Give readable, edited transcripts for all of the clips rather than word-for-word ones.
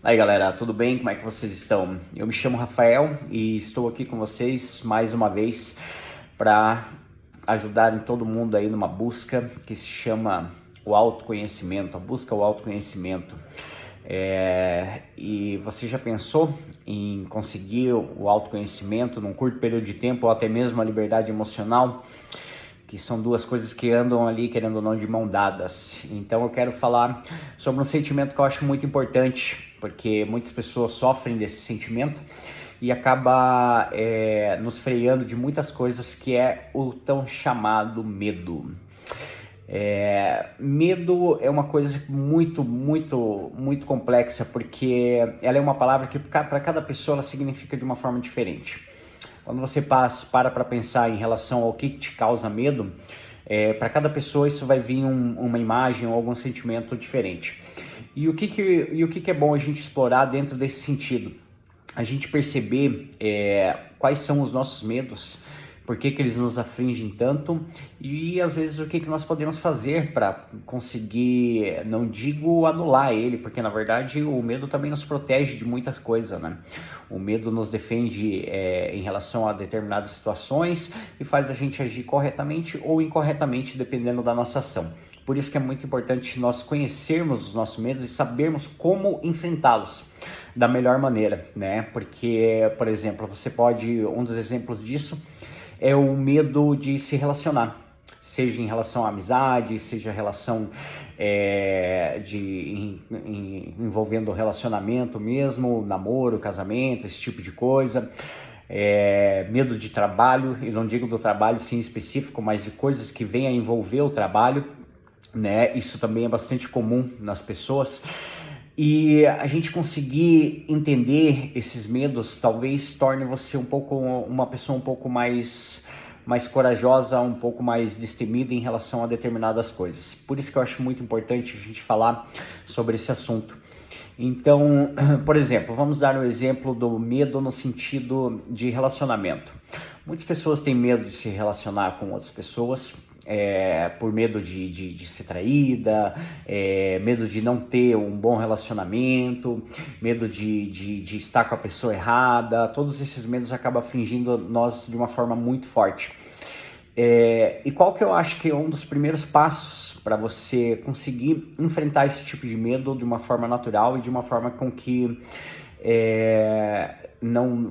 Aí galera, tudo bem? Como é que vocês estão? Eu me chamo Rafael e estou aqui com vocês mais uma vez para ajudar em todo mundo aí numa busca que se chama o autoconhecimento, a busca ao autoconhecimento. E você já pensou em conseguir o autoconhecimento num curto período de tempo ou até mesmo a liberdade emocional? Que são duas coisas que andam ali, querendo ou não, de mão dadas. Então eu quero falar sobre um sentimento que eu acho muito importante, porque muitas pessoas sofrem desse sentimento e acaba nos freando de muitas coisas, que é o tão chamado medo. Medo é uma coisa muito complexa, porque ela é uma palavra que para cada pessoa ela significa de uma forma diferente. Quando você para pensar em relação ao que te causa medo, para cada pessoa isso vai vir uma imagem ou algum sentimento diferente. E o que é bom a gente explorar dentro desse sentido? A gente perceber quais são os nossos medos, por que eles nos afligem tanto e às vezes o que nós podemos fazer para conseguir, não digo anular ele, porque na verdade o medo também nos protege de muitas coisas, né? O medo nos defende em relação a determinadas situações e faz a gente agir corretamente ou incorretamente, dependendo da nossa ação. Por isso que é muito importante nós conhecermos os nossos medos e sabermos como enfrentá-los da melhor maneira, né? Porque, por exemplo, um dos exemplos disso é o medo de se relacionar, seja em relação à amizade, seja relação envolvendo relacionamento mesmo, namoro, casamento, esse tipo de coisa. Medo de trabalho, e não digo do trabalho sim específico, mas de coisas que venham a envolver o trabalho, né? Isso também é bastante comum nas pessoas. E a gente conseguir entender esses medos talvez torne você uma pessoa um pouco mais corajosa, um pouco mais destemida em relação a determinadas coisas. Por isso que eu acho muito importante a gente falar sobre esse assunto. Então, por exemplo, vamos dar um exemplo do medo no sentido de relacionamento. Muitas pessoas têm medo de se relacionar com outras pessoas, por medo de ser traída, medo de não ter um bom relacionamento, medo de estar com a pessoa errada. Todos esses medos acabam afligindo nós de uma forma muito forte. E qual que eu acho que é um dos primeiros passos para você conseguir enfrentar esse tipo de medo de uma forma natural e de uma forma com que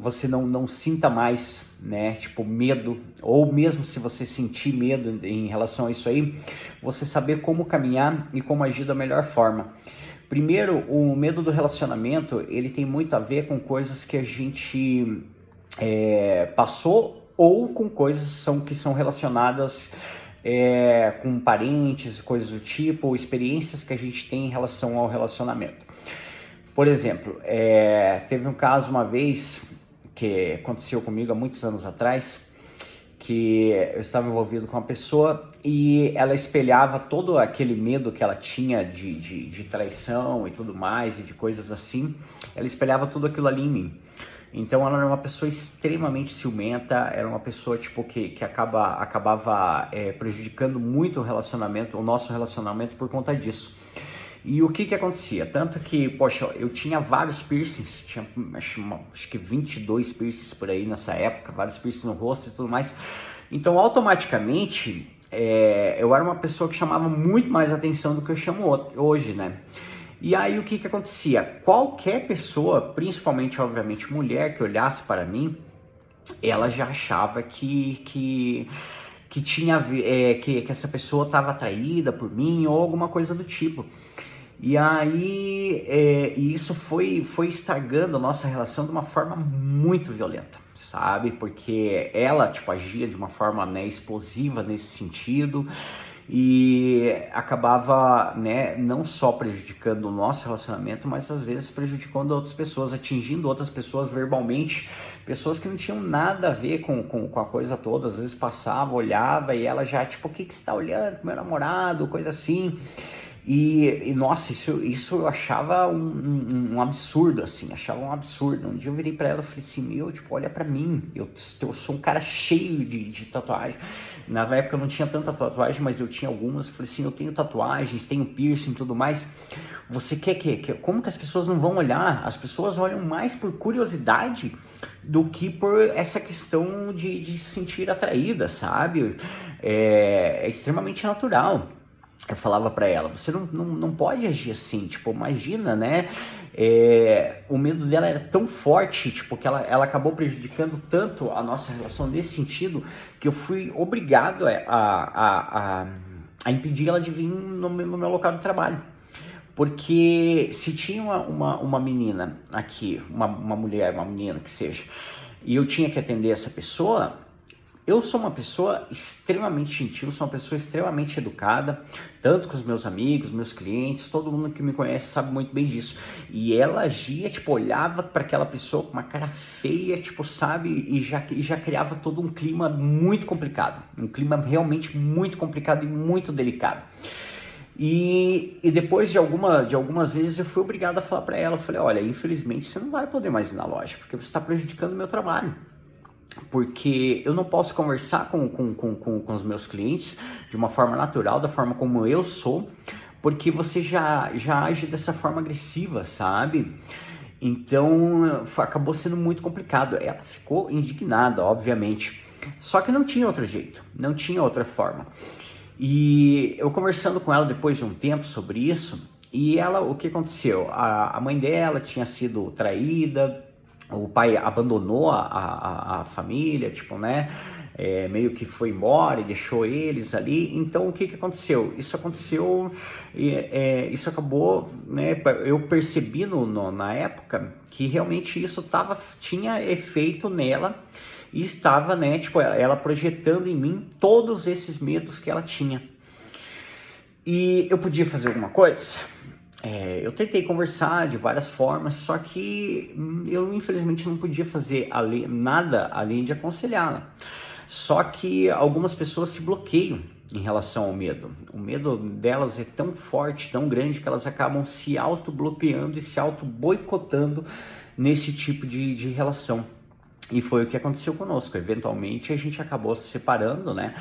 você não sinta mais, né, tipo, medo, ou mesmo se você sentir medo em relação a isso aí, você saber como caminhar e como agir da melhor forma. Primeiro, o medo do relacionamento, ele tem muito a ver com coisas que a gente passou ou com coisas que são relacionadas com parentes, coisas do tipo, ou experiências que a gente tem em relação ao relacionamento. Por exemplo, teve um caso uma vez que aconteceu comigo há muitos anos atrás, que eu estava envolvido com uma pessoa e ela espelhava todo aquele medo que ela tinha de traição e tudo mais, e de coisas assim, ela espelhava tudo aquilo ali em mim. Então ela era uma pessoa extremamente ciumenta, era uma pessoa tipo que acabava prejudicando muito o nosso relacionamento por conta disso. E o que acontecia? Tanto que, poxa, eu tinha vários piercings, tinha acho que 22 piercings por aí nessa época, vários piercings no rosto e tudo mais. Então, automaticamente, eu era uma pessoa que chamava muito mais atenção do que eu chamo hoje, né? E aí, o que acontecia? Qualquer pessoa, principalmente, obviamente, mulher, que olhasse para mim, ela já achava que tinha que essa pessoa estava atraída por mim ou alguma coisa do tipo. E aí e isso foi estragando a nossa relação de uma forma muito violenta, sabe? Porque ela tipo agia de uma forma, né, explosiva nesse sentido e acabava, né, não só prejudicando o nosso relacionamento, mas às vezes prejudicando outras pessoas, atingindo outras pessoas verbalmente, pessoas que não tinham nada a ver com a coisa toda. Às vezes passava, olhava e ela já tipo, o que você tá olhando, meu namorado, coisa assim. Nossa, isso eu achava um absurdo, assim, achava um absurdo. Um dia eu virei pra ela e falei assim, meu, tipo, olha pra mim, eu sou um cara cheio de tatuagem. Na época eu não tinha tanta tatuagem, mas eu tinha algumas. Eu falei assim, eu tenho tatuagens, tenho piercing e tudo mais. Você quer como que as pessoas não vão olhar? As pessoas olham mais por curiosidade do que por essa questão de se sentir atraída, sabe? É extremamente natural. Eu falava pra ela, você não pode agir assim, tipo, imagina, né? O medo dela era tão forte, tipo, que ela acabou prejudicando tanto a nossa relação nesse sentido, que eu fui obrigado a impedir ela de vir no meu local de trabalho. Porque se tinha uma menina aqui, uma mulher, uma menina que seja, e eu tinha que atender essa pessoa, eu sou uma pessoa extremamente gentil, sou uma pessoa extremamente educada, tanto com os meus amigos, meus clientes, todo mundo que me conhece sabe muito bem disso. E ela agia, tipo, olhava para aquela pessoa com uma cara feia, tipo, sabe, e já criava todo um clima muito complicado, um clima realmente muito complicado e muito delicado. E depois de algumas vezes eu fui obrigado a falar para ela, eu falei, olha, infelizmente você não vai poder mais ir na loja, porque você está prejudicando o meu trabalho. Porque eu não posso conversar com os meus clientes de uma forma natural, da forma como eu sou, porque você já age dessa forma agressiva, sabe? Então acabou sendo muito complicado. Ela ficou indignada, obviamente, só que não tinha outro jeito, não tinha outra forma. E eu conversando com ela depois de um tempo sobre isso, e ela, o que aconteceu? A mãe dela tinha sido traída, o pai abandonou a família, tipo, né? Meio que foi embora e deixou eles ali. Então, o que aconteceu? Isso aconteceu, isso acabou, né? Eu percebi na época que realmente isso tinha efeito nela e estava, né? Tipo, ela projetando em mim todos esses medos que ela tinha. E eu podia fazer alguma coisa? Eu tentei conversar de várias formas, só que eu infelizmente não podia fazer nada além de aconselhá-la. Só que algumas pessoas se bloqueiam em relação ao medo. O medo delas é tão forte, tão grande, que elas acabam se auto-bloqueando e se auto-boicotando nesse tipo de relação. E foi o que aconteceu conosco. Eventualmente a gente acabou se separando, né?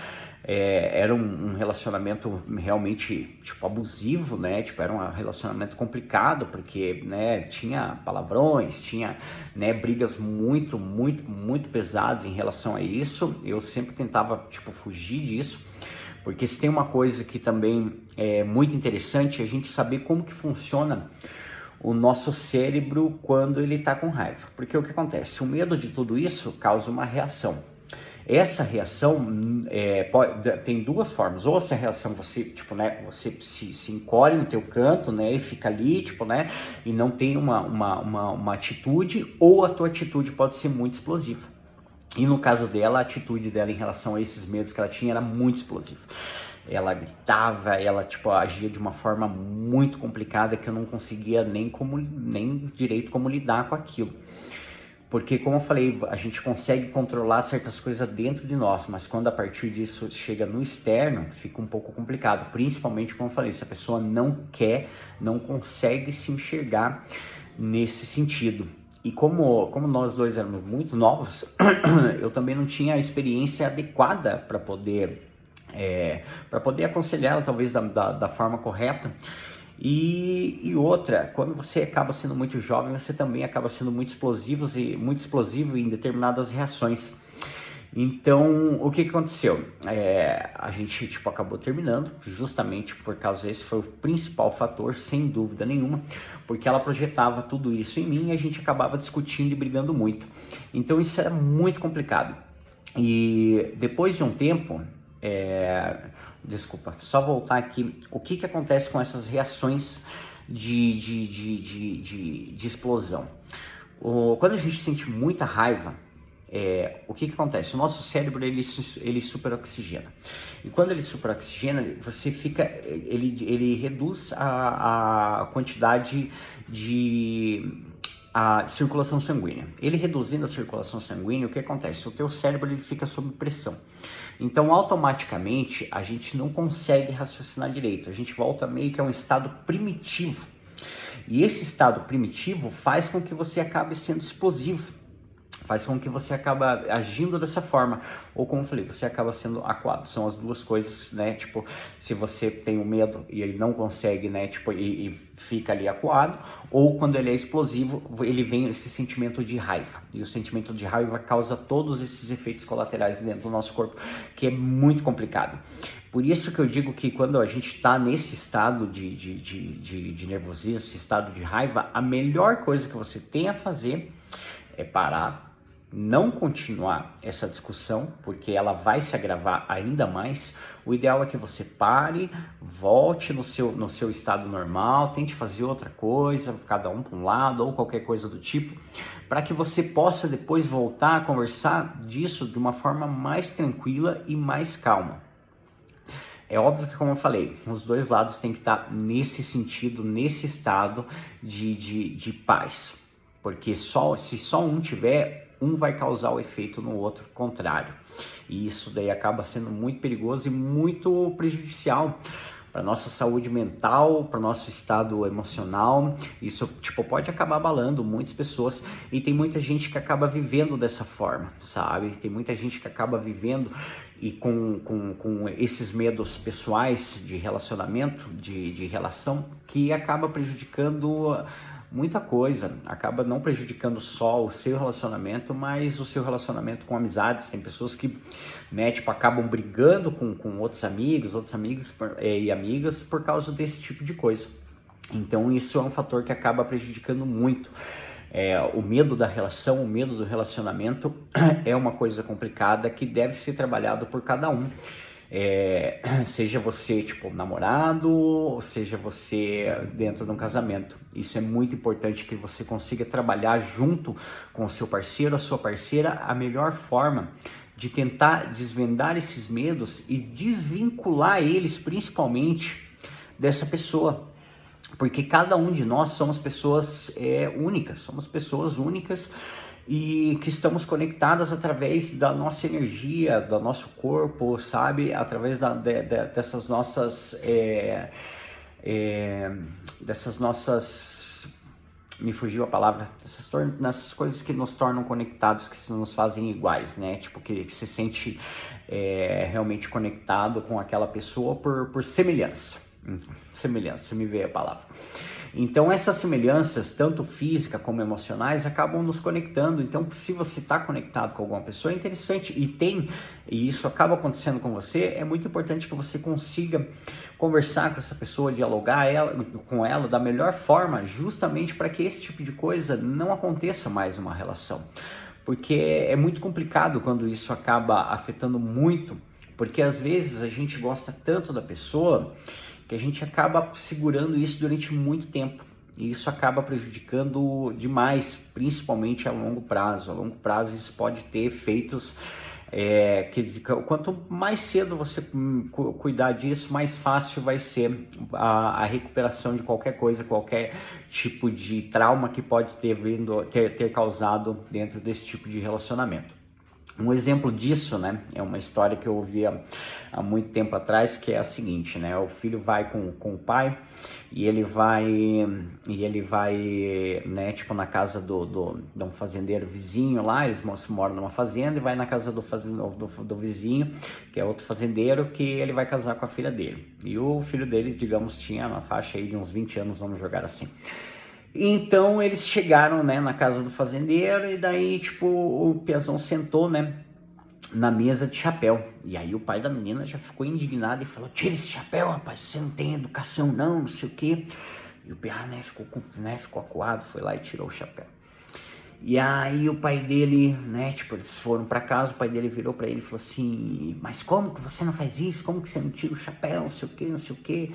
Era um relacionamento realmente, tipo, abusivo, né? Tipo, era um relacionamento complicado, porque, né, tinha palavrões, tinha, né, brigas muito, muito, muito pesadas em relação a isso. Eu sempre tentava, tipo, fugir disso, porque se tem uma coisa que também é muito interessante, é a gente saber como que funciona o nosso cérebro quando ele está com raiva. Porque o que acontece? O medo de tudo isso causa uma reação. Essa reação tem duas formas. Ou essa reação você, tipo, né, você se encolhe no teu canto, né, e fica ali, tipo, né, e não tem uma atitude, ou a tua atitude pode ser muito explosiva. E no caso dela, a atitude dela em relação a esses medos que ela tinha era muito explosiva. Ela gritava, ela, tipo, agia de uma forma muito complicada que eu não conseguia nem direito como lidar com aquilo. Porque, como eu falei, a gente consegue controlar certas coisas dentro de nós, mas quando a partir disso chega no externo, fica um pouco complicado. Principalmente, como eu falei, se a pessoa não consegue se enxergar nesse sentido. E como nós dois éramos muito novos, eu também não tinha a experiência adequada para poder aconselhá-la, talvez da forma correta. E outra, quando você acaba sendo muito jovem, você também acaba sendo muito explosivo em determinadas reações. Então, o que aconteceu? A gente, tipo, acabou terminando, justamente por causa desse foi o principal fator, sem dúvida nenhuma, porque ela projetava tudo isso em mim e a gente acabava discutindo e brigando muito. Então, isso era muito complicado. E depois de um tempo, desculpa, só voltar aqui, o que acontece com essas reações de explosão? Quando a gente sente muita raiva, o que acontece? O nosso cérebro ele superoxigena. E quando ele superoxigena, ele reduz a quantidade a circulação sanguínea. Ele reduzindo a circulação sanguínea, o que acontece? O teu cérebro ele fica sob pressão. Então, automaticamente, a gente não consegue raciocinar direito. A gente volta meio que a um estado primitivo. E esse estado primitivo faz com que você acabe sendo explosivo. Faz com que você acaba agindo dessa forma, ou como eu falei, você acaba sendo acuado. São as duas coisas, né? Tipo, se você tem o medo e ele não consegue, né? Tipo, e fica ali acuado, ou quando ele é explosivo, ele vem esse sentimento de raiva. E o sentimento de raiva causa todos esses efeitos colaterais dentro do nosso corpo, que é muito complicado. Por isso que eu digo que quando a gente está nesse estado de nervosismo, esse estado de raiva, a melhor coisa que você tem a fazer é parar, não continuar essa discussão, porque ela vai se agravar ainda mais. O ideal é que você pare, volte no seu estado normal, tente fazer outra coisa, cada um para um lado ou qualquer coisa do tipo, para que você possa depois voltar a conversar disso de uma forma mais tranquila e mais calma. É óbvio que, como eu falei, os dois lados têm que estar nesse sentido, nesse estado de paz, porque se só um tiver, um vai causar o efeito no outro contrário. E isso daí acaba sendo muito perigoso e muito prejudicial para nossa saúde mental, para nosso estado emocional. Isso pode acabar abalando muitas pessoas, e tem muita gente que acaba vivendo dessa forma, sabe? Tem muita gente que acaba vivendo e com esses medos pessoais de relacionamento, de relação, que acaba prejudicando muita coisa, acaba não prejudicando só o seu relacionamento, mas o seu relacionamento com amizades. Tem pessoas que, né, acabam brigando com outros amigos e amigas por causa desse tipo de coisa. Então isso é um fator que acaba prejudicando muito. O medo da relação, o medo do relacionamento é uma coisa complicada que deve ser trabalhado por cada um. Seja você namorado, ou seja você dentro de um casamento. Isso é muito importante, que você consiga trabalhar junto com o seu parceiro, a sua parceira, a melhor forma de tentar desvendar esses medos e desvincular eles principalmente dessa pessoa. Porque cada um de nós somos pessoas únicas e que estamos conectadas através da nossa energia, do nosso corpo, sabe? Através dessas nossas, me fugiu a palavra, dessas coisas que nos tornam conectados, que nos fazem iguais, né? Que se sente realmente conectado com aquela pessoa por semelhança. Semelhança, me veio a palavra. Então essas semelhanças, tanto física como emocionais, acabam nos conectando. Então, se você está conectado com alguma pessoa, é interessante, e isso acaba acontecendo com você, é muito importante que você consiga conversar com essa pessoa, dialogar com ela da melhor forma, justamente para que esse tipo de coisa não aconteça mais numa relação. Porque é muito complicado quando isso acaba afetando muito, porque às vezes a gente gosta tanto da pessoa que a gente acaba segurando isso durante muito tempo, e isso acaba prejudicando demais, principalmente a longo prazo. A longo prazo isso pode ter efeitos quanto mais cedo você cuidar disso, mais fácil vai ser a recuperação de qualquer coisa, qualquer tipo de trauma que pode ter causado dentro desse tipo de relacionamento. Um exemplo disso, né, é uma história que eu ouvi há muito tempo atrás, que é a seguinte, né, o filho vai com o pai e ele vai, né, na casa de um fazendeiro vizinho lá. Eles moram numa fazenda, e vai na casa do vizinho, que é outro fazendeiro, que ele vai casar com a filha dele. E o filho dele, digamos, tinha uma faixa aí de uns 20 anos, vamos jogar assim. Então eles chegaram, né, na casa do fazendeiro, e daí o piazão sentou, né, na mesa de chapéu. E aí o pai da menina já ficou indignado e falou: tira esse chapéu, rapaz, você não tem educação não sei o quê. E o piá, né, ficou acuado, foi lá e tirou o chapéu. E aí o pai dele, né, eles foram pra casa, o pai dele virou pra ele e falou assim: mas como que você não faz isso? Como que você não tira o chapéu, não sei o quê,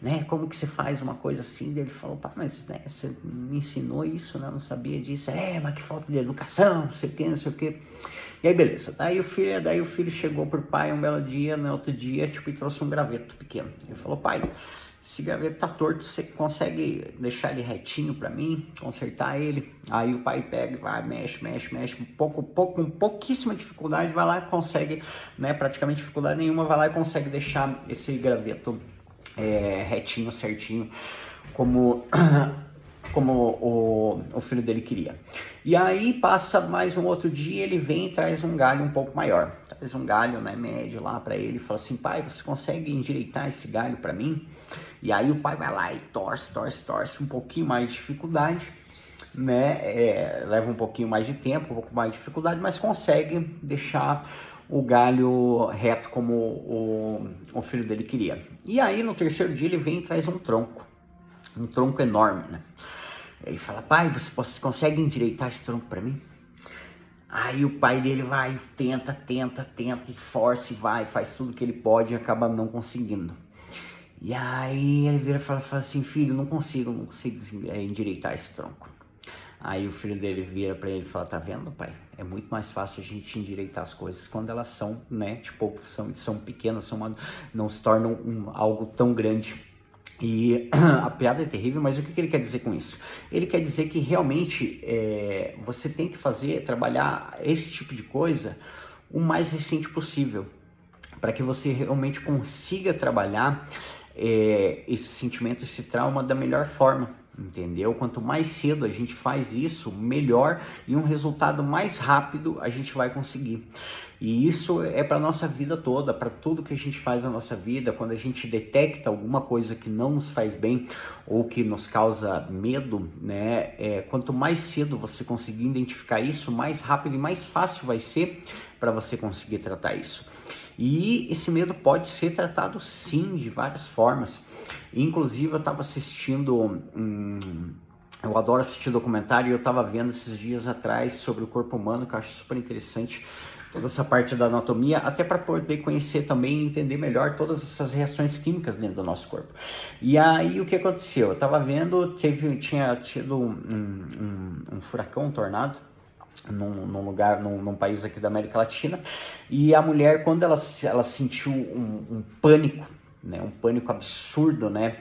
né, como que você faz uma coisa assim? Daí ele falou: pá, mas, né, você me ensinou isso, né, eu não sabia disso. Mas que falta de educação, não sei o quê. E aí, beleza. Daí o filho chegou pro pai um belo dia, no outro dia, e trouxe um graveto pequeno. Ele falou: pai, esse graveto tá torto, você consegue deixar ele retinho para mim, consertar ele? Aí o pai pega e vai, mexe, com pouquíssima dificuldade, vai lá e consegue, né, praticamente dificuldade nenhuma, vai lá e consegue deixar esse graveto retinho, certinho, como o filho dele queria. E aí passa mais um outro dia, ele vem e traz um galho um pouco maior, traz um galho, né, médio lá para ele, e fala assim: pai, você consegue endireitar esse galho para mim? E aí o pai vai lá e torce, um pouquinho mais de dificuldade, né, leva um pouquinho mais de tempo, um pouco mais de dificuldade, mas consegue deixar o galho reto como o filho dele queria. E aí no terceiro dia ele vem e traz um tronco enorme, né? Ele fala: pai, você consegue endireitar esse tronco para mim? Aí o pai dele vai, tenta e força e vai, faz tudo que ele pode e acaba não conseguindo. E aí ele vira e fala assim: filho, não consigo endireitar esse tronco. Aí o filho dele vira para ele e fala: tá vendo, pai? É muito mais fácil a gente endireitar as coisas quando elas são, né, tipo, são pequenas, não se tornam algo tão grande. E a piada é terrível, mas o que ele quer dizer com isso? Ele quer dizer que realmente você tem que trabalhar esse tipo de coisa o mais recente possível, para que você realmente consiga trabalhar esse sentimento, esse trauma da melhor forma, entendeu? Quanto mais cedo a gente faz isso, melhor, e um resultado mais rápido a gente vai conseguir. E isso é para nossa vida toda, para tudo que a gente faz na nossa vida. Quando a gente detecta alguma coisa que não nos faz bem ou que nos causa medo, né? Quanto mais cedo você conseguir identificar isso, mais rápido e mais fácil vai ser para você conseguir tratar isso. E esse medo pode ser tratado sim de várias formas. Inclusive eu estava assistindo eu adoro assistir documentário e eu estava vendo esses dias atrás sobre o corpo humano, que eu acho super interessante, toda essa parte da anatomia, até para poder conhecer também e entender melhor todas essas reações químicas dentro do nosso corpo. E aí o que aconteceu? Eu estava vendo, tinha tido um furacão, um tornado, num país aqui da América Latina, e a mulher, quando ela sentiu um pânico, né, um pânico absurdo, né,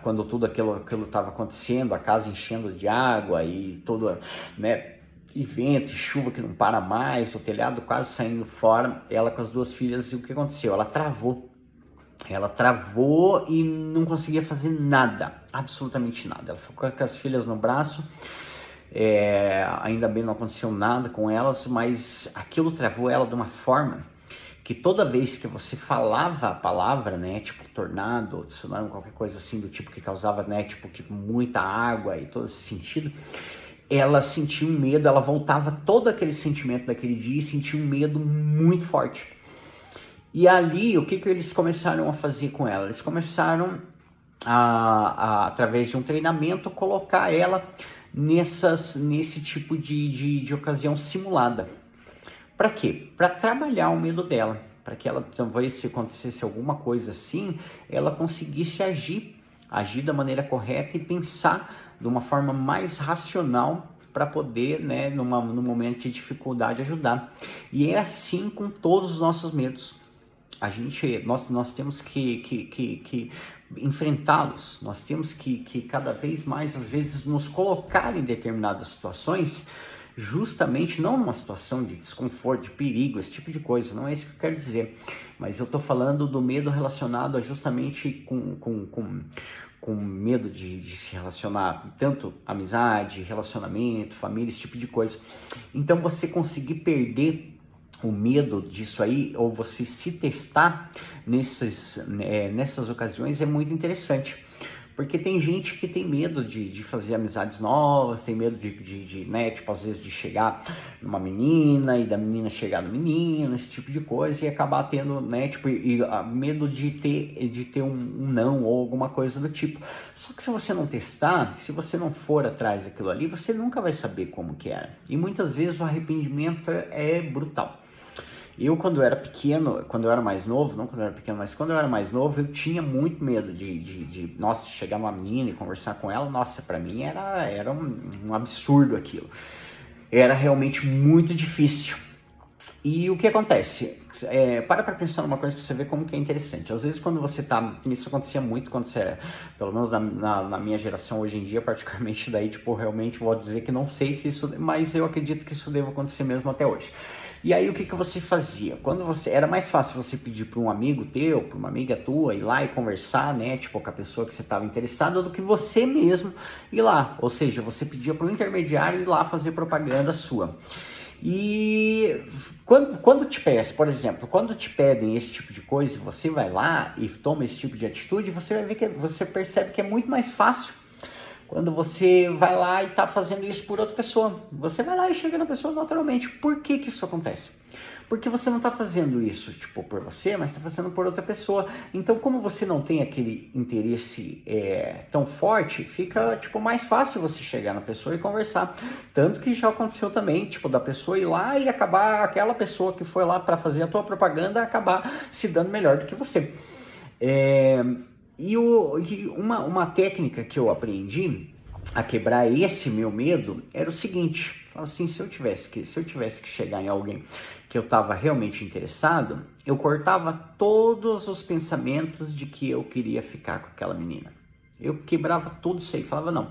quando tudo aquilo estava acontecendo, a casa enchendo de água e toda, né, e vento e chuva que não para mais, o telhado quase saindo fora, ela com as duas filhas, e o que aconteceu? Ela travou e não conseguia fazer nada, absolutamente nada. Ela ficou com as filhas no braço, ainda bem não aconteceu nada com elas, mas aquilo travou ela de uma forma que toda vez que você falava a palavra, né, tipo tornado, tsunami, qualquer coisa assim do tipo que causava, né, tipo que muita água e todo esse sentido, ela sentia um medo, ela voltava todo aquele sentimento daquele dia e sentia um medo muito forte. E ali, o que eles começaram a fazer com ela? Eles começaram através de um treinamento, colocar ela nesse tipo de ocasião simulada. Para quê? Para trabalhar o medo dela, para que ela, talvez, se acontecesse alguma coisa assim, ela conseguisse agir da maneira correta e pensar de uma forma mais racional para poder, né, no momento de dificuldade, ajudar. E é assim com todos os nossos medos. Nós temos que enfrentá-los, nós temos que cada vez mais, às vezes, nos colocar em determinadas situações, justamente não numa situação de desconforto, de perigo, esse tipo de coisa, não é isso que eu quero dizer, mas eu tô falando do medo relacionado a justamente com medo de se relacionar, tanto amizade, relacionamento, família, esse tipo de coisa. Então você conseguir perder o medo disso aí, ou você se testar nessas ocasiões, é muito interessante. Porque tem gente que tem medo de fazer amizades novas, tem medo né, tipo, às vezes de chegar numa menina e da menina chegar no menino, esse tipo de coisa, e acabar tendo, né, tipo, medo de ter um não ou alguma coisa do tipo. Só que se você não testar, se você não for atrás daquilo ali, você nunca vai saber como que é. E muitas vezes o arrependimento é brutal. Eu, quando eu era pequeno, quando eu era mais novo, não quando eu era pequeno, mas quando eu era mais novo, eu tinha muito medo nossa, chegar numa menina e conversar com ela. Nossa, pra mim era um absurdo aquilo. Era realmente muito difícil. E o que acontece? Para pensar numa coisa pra você ver como que é interessante. Às vezes quando você tá... Isso acontecia muito quando você... Pelo menos na minha geração hoje em dia, particularmente daí, tipo, realmente vou dizer que não sei se isso... Mas eu acredito que isso deva acontecer mesmo até hoje. E aí o que você fazia? Quando você... Era mais fácil você pedir para um amigo teu, para uma amiga tua, ir lá e conversar, né? Tipo, com a pessoa que você estava interessado, do que você mesmo ir lá. Ou seja, você pedia para um intermediário ir lá fazer propaganda sua. E quando te peço, por exemplo, quando te pedem esse tipo de coisa, você vai lá e toma esse tipo de atitude, você vai ver que você percebe que é muito mais fácil quando você vai lá e está fazendo isso por outra pessoa. Você vai lá e chega na pessoa naturalmente. Por que isso acontece? Porque você não está fazendo isso, tipo, por você, mas está fazendo por outra pessoa. Então, como você não tem aquele interesse tão forte, fica, tipo, mais fácil você chegar na pessoa e conversar. Tanto que já aconteceu também, tipo, da pessoa ir lá e acabar, aquela pessoa que foi lá para fazer a tua propaganda, acabar se dando melhor do que você. E uma técnica que eu aprendi a quebrar esse meu medo era o seguinte: assim, se eu tivesse que chegar em alguém que eu estava realmente interessado, eu cortava todos os pensamentos de que eu queria ficar com aquela menina. Eu quebrava tudo isso aí, falava não.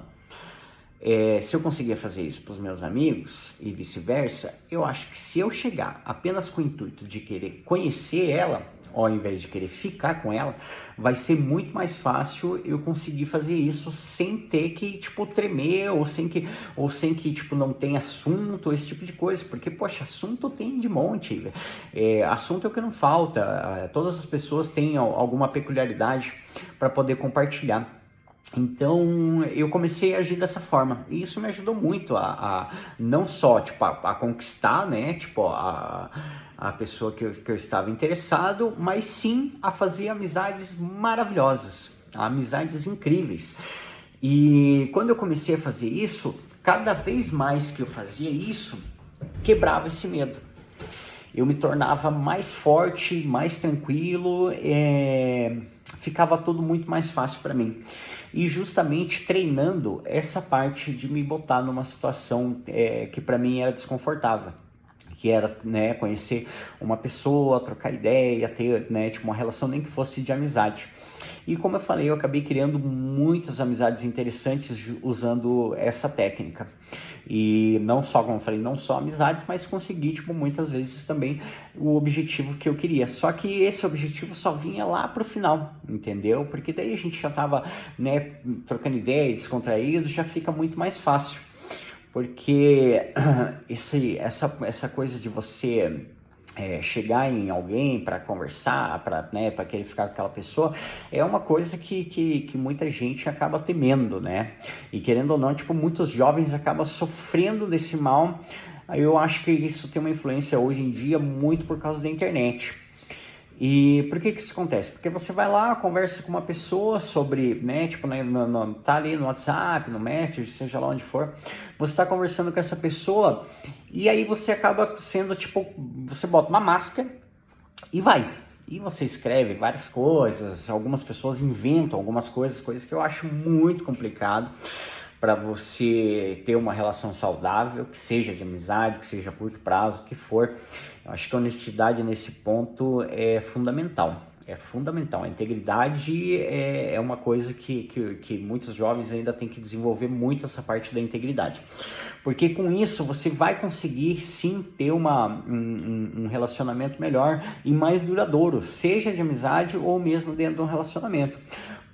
Se eu conseguia fazer isso para os meus amigos e vice-versa, eu acho que se eu chegar apenas com o intuito de querer conhecer ela, ao invés de querer ficar com ela, vai ser muito mais fácil eu conseguir fazer isso sem ter que, tipo, tremer, ou sem que, tipo, não tem assunto, esse tipo de coisa, porque, poxa, assunto tem de monte, assunto é o que não falta, todas as pessoas têm alguma peculiaridade para poder compartilhar. Então eu comecei a agir dessa forma, e isso me ajudou muito a não só, tipo, a conquistar, né, tipo, a pessoa que eu estava interessado, mas sim a fazer amizades maravilhosas, amizades incríveis. E quando eu comecei a fazer isso, cada vez mais que eu fazia isso, quebrava esse medo. Eu me tornava mais forte, mais tranquilo, ficava tudo muito mais fácil para mim. E justamente treinando essa parte de me botar numa situação que para mim era desconfortável, que era, né, conhecer uma pessoa, trocar ideia, ter, né, tipo, uma relação nem que fosse de amizade. E como eu falei, eu acabei criando muitas amizades interessantes usando essa técnica. E não só, como eu falei, não só amizades, mas consegui, tipo, muitas vezes também o objetivo que eu queria. Só que esse objetivo só vinha lá pro final, entendeu? Porque daí a gente já tava, né, trocando ideia, descontraído, já fica muito mais fácil. Porque essa coisa de você chegar em alguém para conversar, para, né, para querer ficar com aquela pessoa, é uma coisa que muita gente acaba temendo, né? E querendo ou não, tipo, muitos jovens acabam sofrendo desse mal. Eu acho que isso tem uma influência hoje em dia muito por causa da internet. E por que isso acontece? Porque você vai lá, conversa com uma pessoa sobre, né, tipo, né, tá ali no WhatsApp, no Messenger, seja lá onde for, você tá conversando com essa pessoa e aí você acaba sendo, tipo, você bota uma máscara e vai. E você escreve várias coisas, algumas pessoas inventam algumas coisas que eu acho muito complicado para você ter uma relação saudável, que seja de amizade, que seja a curto prazo, o que for. Eu acho que a honestidade nesse ponto é fundamental. É fundamental. A integridade é uma coisa que muitos jovens ainda têm que desenvolver muito, essa parte da integridade. Porque com isso você vai conseguir sim ter um relacionamento melhor e mais duradouro, seja de amizade ou mesmo dentro de um relacionamento.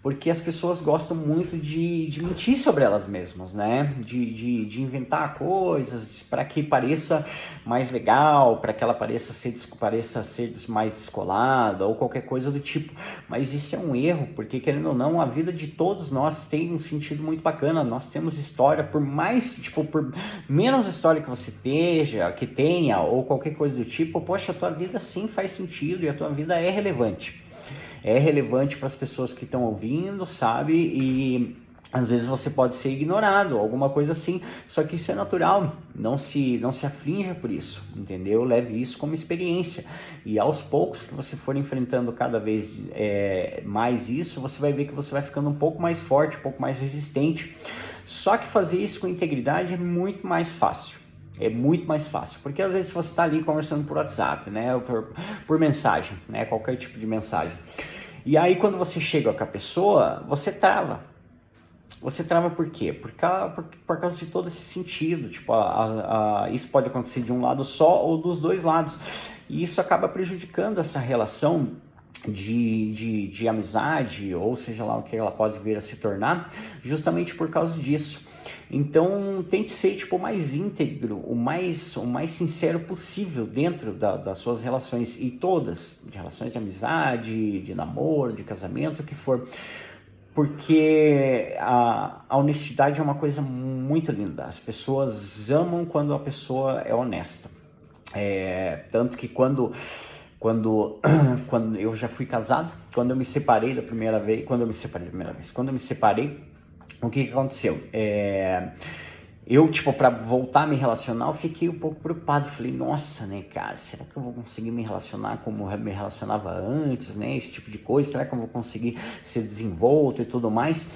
Porque as pessoas gostam muito de mentir sobre elas mesmas, né? De inventar coisas para que pareça mais legal, para que ela pareça ser mais descolada ou qualquer coisa do tipo. Mas isso é um erro, porque querendo ou não, a vida de todos nós tem um sentido muito bacana. Nós temos história, por menos história que você tenha, ou qualquer coisa do tipo, poxa, a tua vida sim faz sentido e a tua vida é relevante. É relevante para as pessoas que estão ouvindo, sabe? E às vezes você pode ser ignorado, alguma coisa assim, só que isso é natural, não se aflinja por isso, entendeu? Leve isso como experiência, e aos poucos que você for enfrentando cada vez mais isso, você vai ver que você vai ficando um pouco mais forte, um pouco mais resistente. Só que fazer isso com integridade é muito mais fácil. É muito mais fácil, porque às vezes você está ali conversando por WhatsApp, né, ou por mensagem, né, qualquer tipo de mensagem. E aí quando você chega com a pessoa, você trava. Você trava por quê? Por causa de todo esse sentido. Tipo, isso pode acontecer de um lado só ou dos dois lados. E isso acaba prejudicando essa relação de amizade, ou seja lá o que ela pode vir a se tornar, justamente por causa disso. Então, tente ser tipo, o mais íntegro, o mais sincero possível dentro das suas relações, e todas, de relações de amizade, de namoro, de casamento, o que for. Porque a honestidade é uma coisa muito linda. As pessoas amam quando a pessoa é honesta. Tanto que quando eu já fui casado, quando eu me separei, o que aconteceu? Eu, tipo, pra voltar a me relacionar, eu fiquei um pouco preocupado. Falei, nossa, né, cara, será que eu vou conseguir me relacionar como eu me relacionava antes, né? Esse tipo de coisa, será que eu vou conseguir ser desenvolto e tudo mais?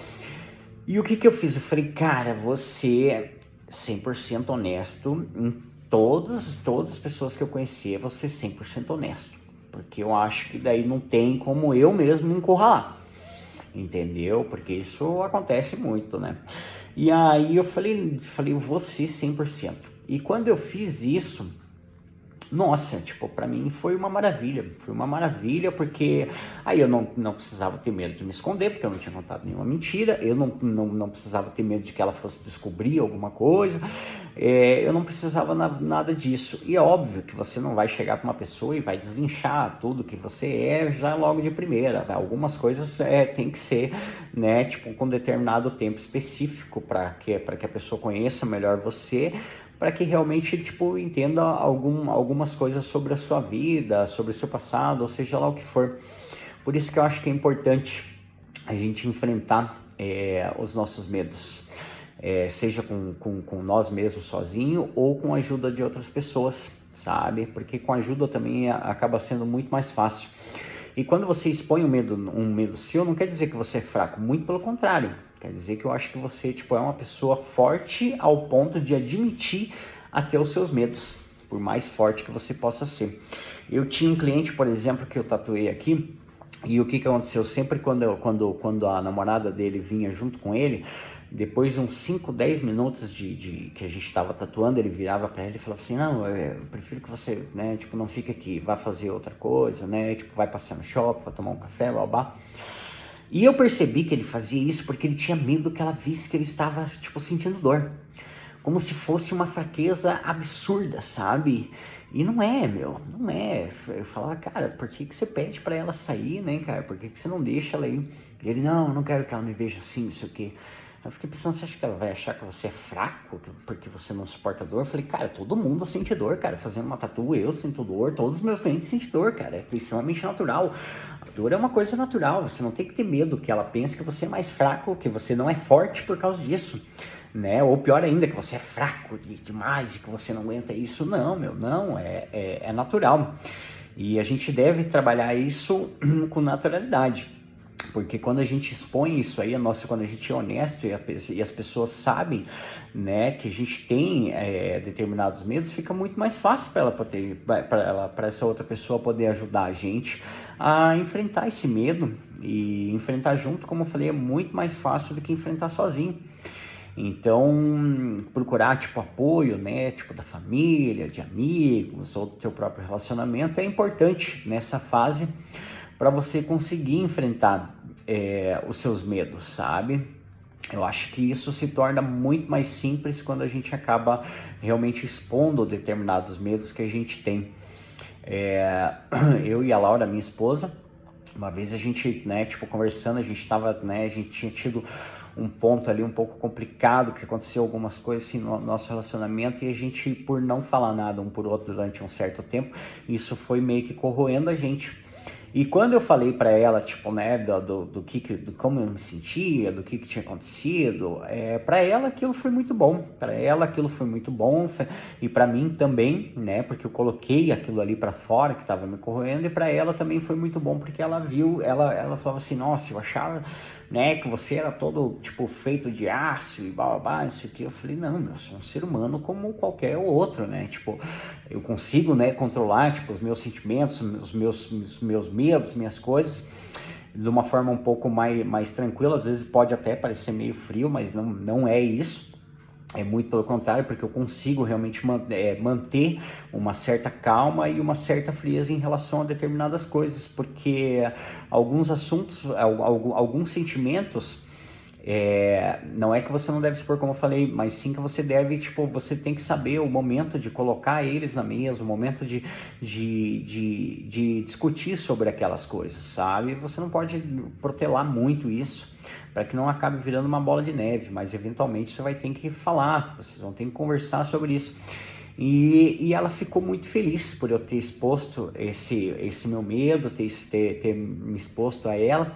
E o que eu fiz? Eu falei, cara, você é 100% honesto em todas as pessoas que eu conhecia, você é 100% honesto. Porque eu acho que daí não tem como eu mesmo me encurralar. Entendeu? Porque isso acontece muito, né? E aí eu falei, eu vou ser 100%. E quando eu fiz isso, nossa, tipo, pra mim foi uma maravilha, porque aí eu não precisava ter medo de me esconder, porque eu não tinha contado nenhuma mentira, eu não precisava ter medo de que ela fosse descobrir alguma coisa, eu não precisava nada disso. E é óbvio que você não vai chegar pra uma pessoa e vai deslinchar tudo que você é já logo de primeira. Algumas coisas tem que ser, né, tipo, com determinado tempo específico para que a pessoa conheça melhor você, para que realmente, tipo, entenda algumas coisas sobre a sua vida, sobre o seu passado, ou seja lá o que for. Por isso que eu acho que é importante a gente enfrentar os nossos medos, seja com nós mesmos sozinho ou com a ajuda de outras pessoas, sabe? Porque com ajuda também acaba sendo muito mais fácil. E quando você expõe um medo seu, não quer dizer que você é fraco, muito pelo contrário. Quer dizer que eu acho que você, tipo, é uma pessoa forte ao ponto de admitir até os seus medos, por mais forte que você possa ser. Eu tinha um cliente, por exemplo, que eu tatuei aqui, e o que aconteceu? Sempre quando a namorada dele vinha junto com ele, depois de uns 5, 10 minutos de que a gente estava tatuando, ele virava para ele e falava assim, não, eu prefiro que você, né, tipo, não fique aqui, vá fazer outra coisa, né, tipo, vai passear no shopping, vai tomar um café, blá. E eu percebi que ele fazia isso porque ele tinha medo que ela visse que ele estava, tipo, sentindo dor. Como se fosse uma fraqueza absurda, sabe? E não é, meu, não é. Eu falava, cara, por que você pede pra ela sair, né, cara? Por que você não deixa ela ir? E ele, não quero que ela me veja assim, não sei o quê. Eu fiquei pensando, você acha que ela vai achar que você é fraco porque você não suporta dor? Eu falei, cara, todo mundo sente dor, cara. Fazendo uma tatu, eu sinto dor, todos os meus clientes sentem dor, cara. É extremamente natural. A dor é uma coisa natural, você não tem que ter medo que ela pense que você é mais fraco, que você não é forte por causa disso, né? Ou pior ainda, que você é fraco demais e que você não aguenta isso. Não, meu, não, é natural. E a gente deve trabalhar isso com naturalidade. Porque quando a gente expõe isso aí, quando a gente é honesto e as pessoas sabem, né, que a gente tem determinados medos, fica muito mais fácil para essa outra pessoa poder ajudar a gente a enfrentar esse medo. E enfrentar junto, como eu falei, é muito mais fácil do que enfrentar sozinho. Então, procurar, tipo, apoio, né, tipo, da família, de amigos ou do seu próprio relacionamento é importante nessa fase para você conseguir enfrentar os seus medos, sabe? Eu acho que isso se torna muito mais simples quando a gente acaba realmente expondo determinados medos que a gente tem. Eu e a Laura, minha esposa, uma vez a gente, né, tipo, conversando, a gente tinha tido um ponto ali um pouco complicado, que aconteceu algumas coisas assim no nosso relacionamento, e a gente, por não falar nada um por outro durante um certo tempo, isso foi meio que corroendo a gente. E quando eu falei para ela, tipo, né, do como eu me sentia, do que tinha acontecido, para ela aquilo foi muito bom. Para ela aquilo foi muito bom e para mim também, né, porque eu coloquei aquilo ali para fora que estava me corroendo, e para ela também foi muito bom porque ela viu, ela falava assim, nossa, eu achava, né, que você era todo, tipo, feito de aço e blá, blá, blá, isso aqui. Eu falei, não, eu sou um ser humano como qualquer outro, né, tipo, eu consigo, né, controlar, tipo, os meus sentimentos, os meus medos, minhas coisas, de uma forma um pouco mais tranquila. Às vezes pode até parecer meio frio, mas não é isso. É muito pelo contrário, porque eu consigo realmente manter uma certa calma e uma certa frieza em relação a determinadas coisas, porque alguns assuntos, alguns sentimentos, não é que você não deve expor, como eu falei, mas sim que você deve, tipo, você tem que saber o momento de colocar eles na mesa, o momento de discutir sobre aquelas coisas, sabe? Você não pode protelar muito isso para que não acabe virando uma bola de neve, mas eventualmente você vai ter que falar, vocês vão ter que conversar sobre isso. E ela ficou muito feliz por eu ter exposto esse meu medo, ter me exposto a ela.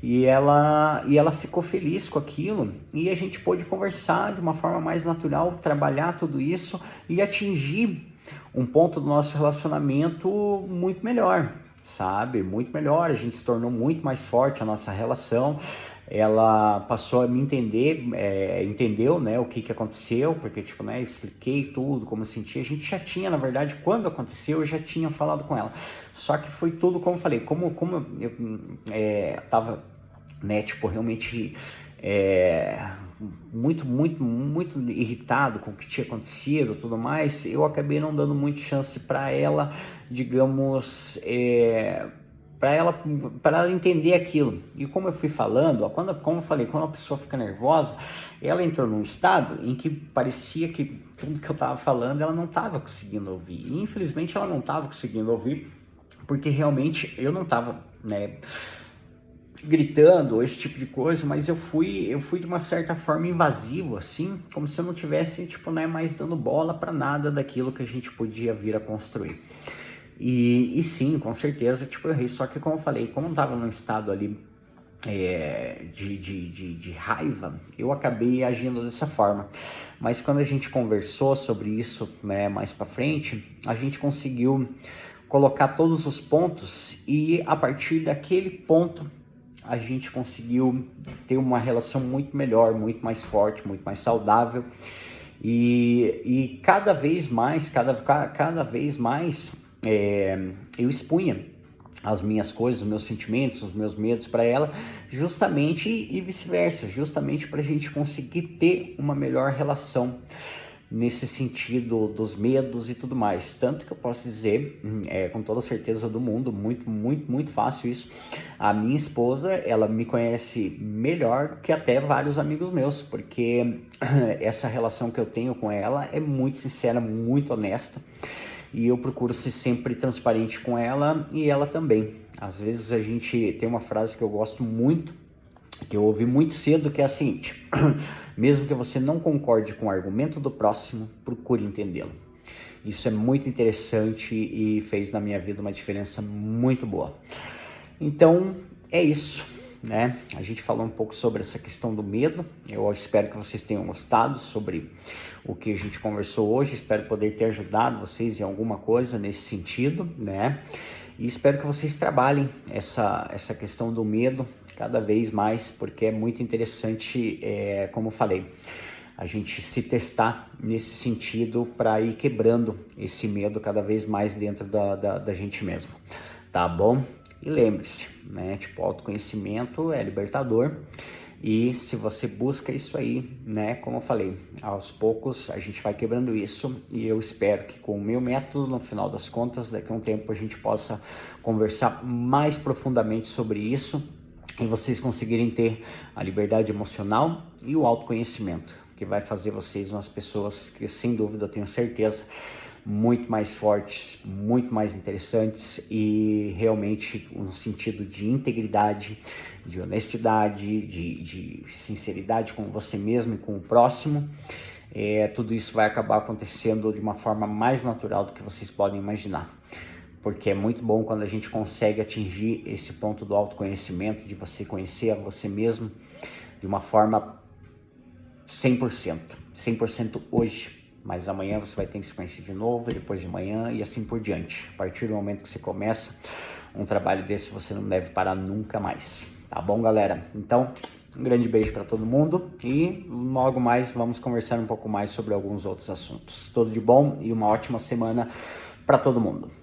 E ela ficou feliz com aquilo, e a gente pôde conversar de uma forma mais natural, trabalhar tudo isso e atingir um ponto do nosso relacionamento muito melhor, sabe? Muito melhor, a gente se tornou muito mais forte a nossa relação. Ela passou a me entender, entendeu, né, o que aconteceu, porque, tipo, né, eu expliquei tudo, como eu sentia. A gente já tinha, na verdade, quando aconteceu, eu já tinha falado com ela. Só que foi tudo como eu falei, como eu tava, né, tipo, realmente muito irritado com o que tinha acontecido, tudo mais, eu acabei não dando muito chance para ela, digamos, para ela entender aquilo. E como eu fui falando, como eu falei, quando a pessoa fica nervosa, ela entrou num estado em que parecia que tudo que eu estava falando ela não estava conseguindo ouvir. E infelizmente ela não estava conseguindo ouvir, porque realmente eu não estava, né, gritando, esse tipo de coisa, mas eu fui de uma certa forma invasivo, assim, como se eu não tivesse, tipo, né, mais dando bola para nada daquilo que a gente podia vir a construir. E sim, com certeza, tipo, eu errei. Só que, como eu falei, como eu tava num estado ali de raiva, eu acabei agindo dessa forma. Mas quando a gente conversou sobre isso, né, mais para frente, a gente conseguiu colocar todos os pontos, e a partir daquele ponto a gente conseguiu ter uma relação muito melhor, muito mais forte, muito mais saudável. E cada vez mais, cada vez mais, eu expunha as minhas coisas, os meus sentimentos, os meus medos para ela, justamente, e vice-versa, justamente para a gente conseguir ter uma melhor relação nesse sentido dos medos e tudo mais. Tanto que eu posso dizer, com toda certeza do mundo, muito fácil isso, a minha esposa, ela me conhece melhor do que até vários amigos meus, porque essa relação que eu tenho com ela é muito sincera, muito honesta, e eu procuro ser sempre transparente com ela, e ela também. Às vezes a gente tem uma frase que eu gosto muito, que eu ouvi muito cedo, que é a seguinte: mesmo que você não concorde com o argumento do próximo, procure entendê-lo. Isso é muito interessante e fez na minha vida uma diferença muito boa. Então, é isso, né? A gente falou um pouco sobre essa questão do medo. Eu espero que vocês tenham gostado sobre o que a gente conversou hoje. Espero poder ter ajudado vocês em alguma coisa nesse sentido, né? E espero que vocês trabalhem essa questão do medo cada vez mais, porque é muito interessante, como eu falei, a gente se testar nesse sentido para ir quebrando esse medo cada vez mais dentro da gente mesmo, tá bom? E lembre-se, né, tipo, autoconhecimento é libertador, e se você busca isso aí, né, como eu falei, aos poucos a gente vai quebrando isso, e eu espero que com o meu método, no final das contas, daqui a um tempo a gente possa conversar mais profundamente sobre isso, e vocês conseguirem ter a liberdade emocional e o autoconhecimento, que vai fazer vocês umas pessoas que, sem dúvida, eu tenho certeza, muito mais fortes, muito mais interessantes, e realmente um sentido de integridade, de honestidade, de sinceridade com você mesmo e com o próximo. Tudo isso vai acabar acontecendo de uma forma mais natural do que vocês podem imaginar. porque é muito bom quando a gente consegue atingir esse ponto do autoconhecimento, de você conhecer a você mesmo de uma forma 100%, 100% hoje. Mas amanhã você vai ter que se conhecer de novo, e depois de amanhã e assim por diante. A partir do momento que você começa um trabalho desse, você não deve parar nunca mais. Tá bom, galera? Então, um grande beijo para todo mundo e logo mais vamos conversar um pouco mais sobre alguns outros assuntos. Tudo de bom e uma ótima semana para todo mundo.